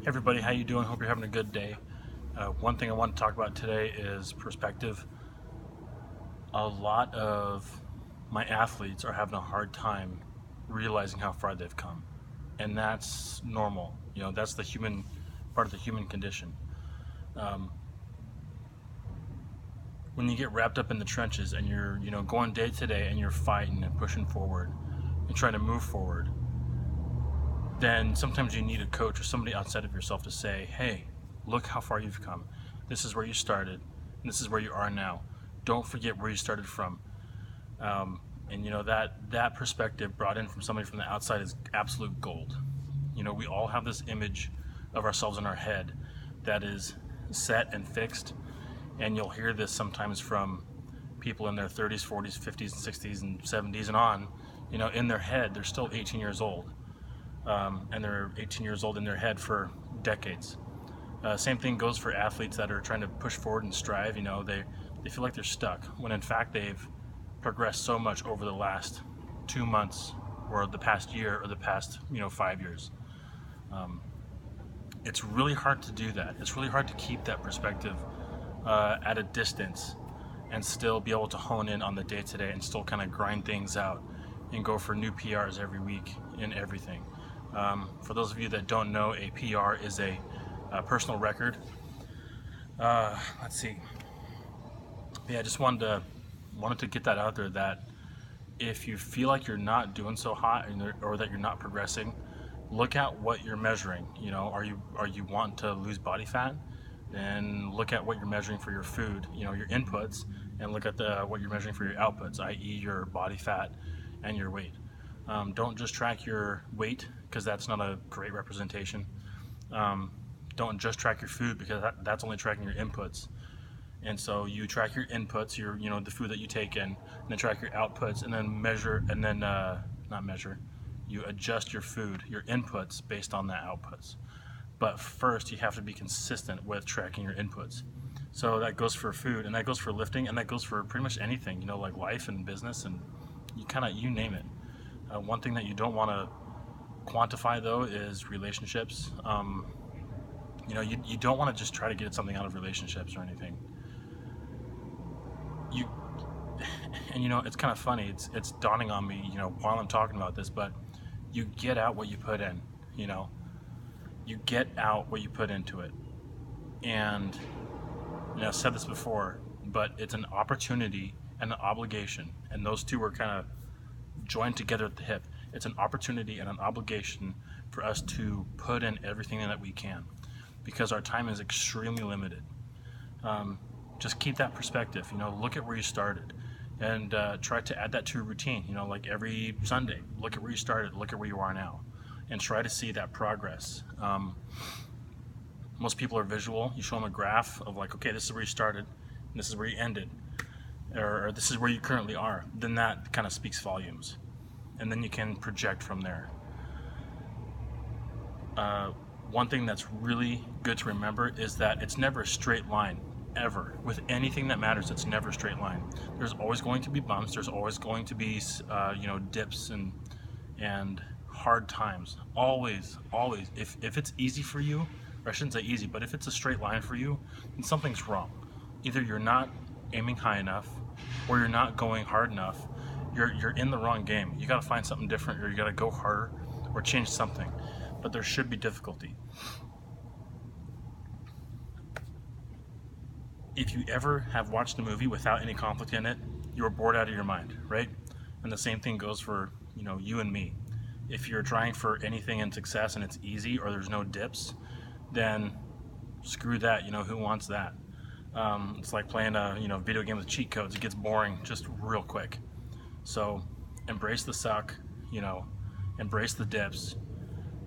Everybody, how you doing? Hope you're having a good day. One thing I want to talk about today is perspective. A lot of my athletes are having a hard time realizing how far they've come, and that's normal. That's the human part of the human condition. When you get wrapped up in the trenches and you're going day to day and you're fighting and pushing forward and trying to move forward, then sometimes you need a coach or somebody outside of yourself to say, hey, look how far you've come. This is where you started, and this is where you are now. Don't forget where you started from. That perspective brought in from somebody from the outside is absolute gold. We all have this image of ourselves in our head that is set and fixed, and you'll hear this sometimes from people in their 30s, 40s, 50s, and 60s, and 70s and on. In their head, they're still 18 years old. And they're 18 years old in their head for decades. Same thing goes for athletes that are trying to push forward and strive. They feel like they're stuck, when in fact they've progressed so much over the last 2 months or the past year or the past 5 years. It's really hard to do that. It's really hard to keep that perspective at a distance and still be able to hone in on the day-to-day and still kind of grind things out and go for new PRs every week in everything. For those of you that don't know, a PR is a personal record. Let's see. Yeah, I just wanted to get that out there, that if you feel like you're not doing so hot or that you're not progressing, look at what you're measuring. Are you wanting to lose body fat? Then look at what you're measuring for your food, your inputs, and look at what you're measuring for your outputs, i.e. your body fat and your weight. Don't just track your weight, because that's not a great representation. Don't just track your food, because that's only tracking your inputs. And so you track your inputs, the food that you take in, and then track your outputs, and then measure, and then you adjust your food, your inputs, based on the outputs. But first, you have to be consistent with tracking your inputs. So that goes for food, and that goes for lifting, and that goes for pretty much anything, like life and business, and you name it. One thing that you don't want to quantify, though, is relationships. You don't want to just try to get something out of relationships or anything. It's kind of funny. It's dawning on me, while I'm talking about this, but you get out what you put in. You get out what you put into it. And I've said this before, but it's an opportunity and an obligation, and those two are kind of joined together at the hip. It's an opportunity and an obligation for us to put in everything that we can, because our time is extremely limited. Just keep that perspective. Look at where you started, and try to add that to your routine. Like every Sunday, look at where you started, look at where you are now, and try to see that progress. Most people are visual. You show them a graph of like, okay, this is where you started, and this is where you ended, or this is where you currently are. Then that kind of speaks volumes, and then you can project from there. One thing that's really good to remember is that it's never a straight line, ever. With anything that matters, it's never a straight line. There's always going to be bumps. There's always going to be dips and hard times. Always. If it's easy for you, or I shouldn't say easy, but if it's a straight line for you, then something's wrong. Either you're not aiming high enough, or you're not going hard enough. You're in the wrong game. You got to find something different, or you got to go harder, or change something. But there should be difficulty. If you ever have watched a movie without any conflict in it, you're bored out of your mind, right? And the same thing goes for you and me. If you're trying for anything in success and it's easy, or there's no dips, then screw that. Who wants that? It's like playing a video game with cheat codes. It gets boring just real quick. So embrace the suck, embrace the dips,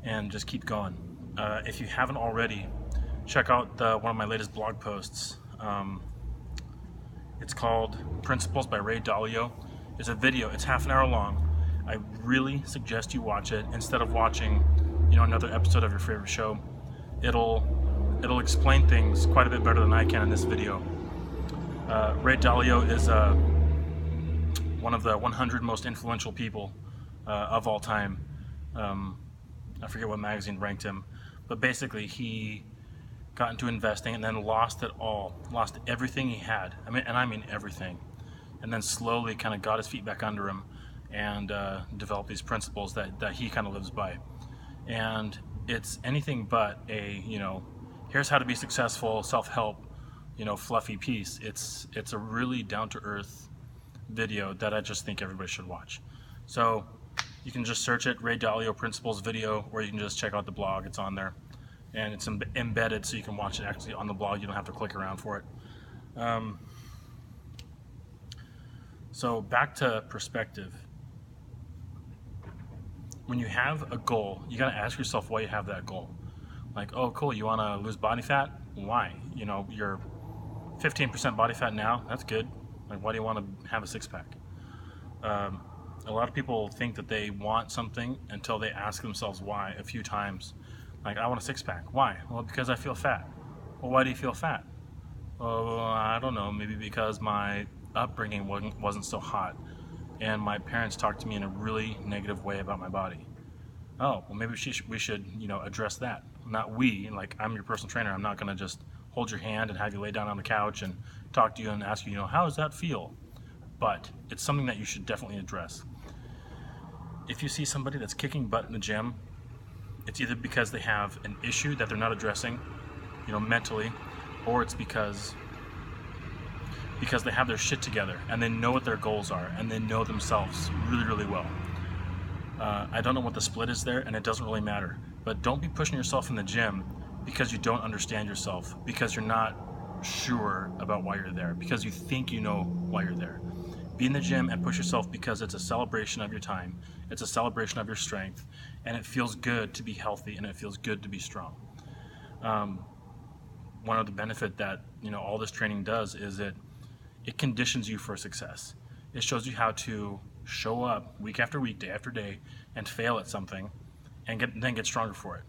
and just keep going. If you haven't already, check out one of my latest blog posts. It's called Principles by Ray Dalio. It's a video. It's half an hour long. I really suggest you watch it instead of watching another episode of your favorite show. It'll explain things quite a bit better than I can in this video. Ray Dalio is one of the 100 most influential people of all time. I forget what magazine ranked him, But basically, he got into investing and then lost it all, lost everything he had. I mean everything. And then slowly kind of got his feet back under him and developed these principles that he kind of lives by. And it's anything but a, here's how to be successful, self-help, fluffy piece. It's a really down-to-earth video that I just think everybody should watch. So you can just search it, Ray Dalio Principles video, or you can just check out the blog. It's on there. And it's embedded, so you can watch it actually on the blog. You don't have to click around for it. So back to perspective. When you have a goal, you got to ask yourself why you have that goal. Like, oh, cool, you want to lose body fat? Why? You're 15% body fat now. That's good. Like, why do you want to have a six-pack? A lot of people think that they want something until they ask themselves why a few times. Like, I want a six-pack. Why? Well, because I feel fat. Well, why do you feel fat? Oh, I don't know. Maybe because my upbringing wasn't so hot, and my parents talked to me in a really negative way about my body. Oh, well, maybe we should address that. Not we. Like, I'm your personal trainer. I'm not going to just hold your hand and have you lay down on the couch and talk to you and ask you, how does that feel? But it's something that you should definitely address. If you see somebody that's kicking butt in the gym, it's either because they have an issue that they're not addressing, mentally, or it's because they have their shit together and they know what their goals are and they know themselves really, really well. I don't know what the split is there, and it doesn't really matter. But don't be pushing yourself in the gym because you don't understand yourself, because you're not sure about why you're there, because you think you know why you're there. Be in the gym and push yourself because it's a celebration of your time. It's a celebration of your strength, and it feels good to be healthy, and it feels good to be strong. One of the benefit that all this training does is it conditions you for success. It shows you how to show up week after week, day after day, and fail at something, and then get stronger for it.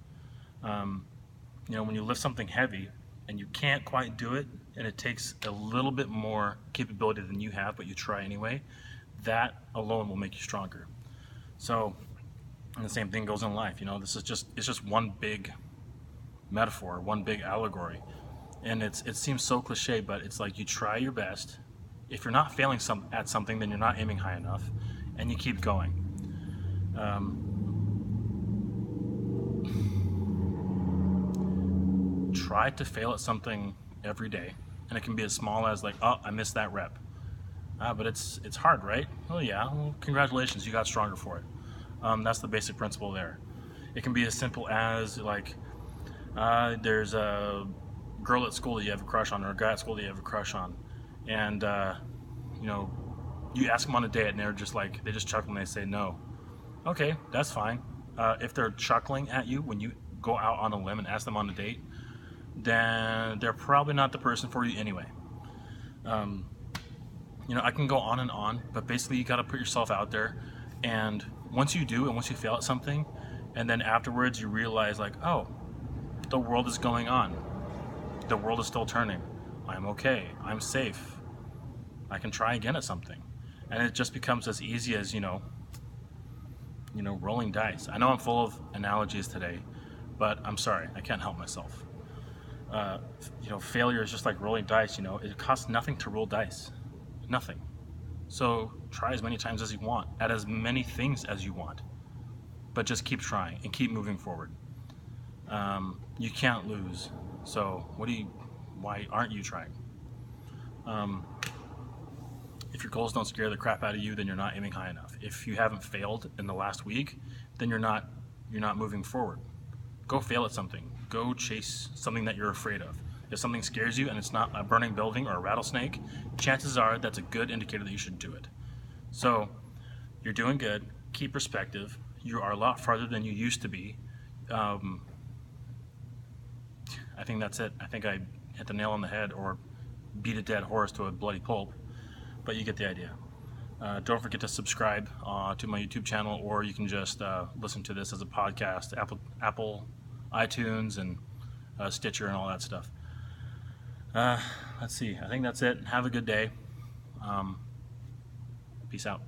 When you lift something heavy and you can't quite do it, and it takes a little bit more capability than you have, but you try anyway, that alone will make you stronger. So, and the same thing goes in life. It's just one big metaphor, one big allegory, and it seems so cliche, but it's like you try your best. If you're not failing at something, then you're not aiming high enough, and you keep going. Try to fail at something every day, and it can be as small as like, oh, I missed that rep. But it's hard, right? Oh yeah, well, congratulations, you got stronger for it. That's the basic principle there. It can be as simple as like, there's a girl at school that you have a crush on, or a guy at school that you have a crush on, and you ask them on a date, and they just chuckle and they say no. Okay, that's fine. If they're chuckling at you when you go out on a limb and ask them on a date, then they're probably not the person for you anyway. I can go on, but basically you got to put yourself out there, and once you do, and once you fail at something, and then afterwards you realize like, oh, the world is going on. The world is still turning. I'm okay. I'm safe. I can try again at something. And it just becomes as easy as, rolling dice. I know I'm full of analogies today, but I'm sorry, I can't help myself. Failure is just like rolling dice. It costs nothing to roll dice. Nothing. So try as many times as you want, at as many things as you want, but just keep trying and keep moving forward. You can't lose. So why aren't you trying? If your goals don't scare the crap out of you, then you're not aiming high enough. If you haven't failed in the last week, then you're not moving forward. Go fail at something. Go chase something that you're afraid of. If something scares you and it's not a burning building or a rattlesnake, chances are that's a good indicator that you should do it. So you're doing good. Keep perspective. You are a lot farther than you used to be. I think that's it. I think I hit the nail on the head or beat a dead horse to a bloody pulp, but you get the idea. Don't forget to subscribe to my YouTube channel, or you can just listen to this as a podcast, Apple, iTunes, and Stitcher and all that stuff. Let's see. I think that's it. Have a good day. Peace out.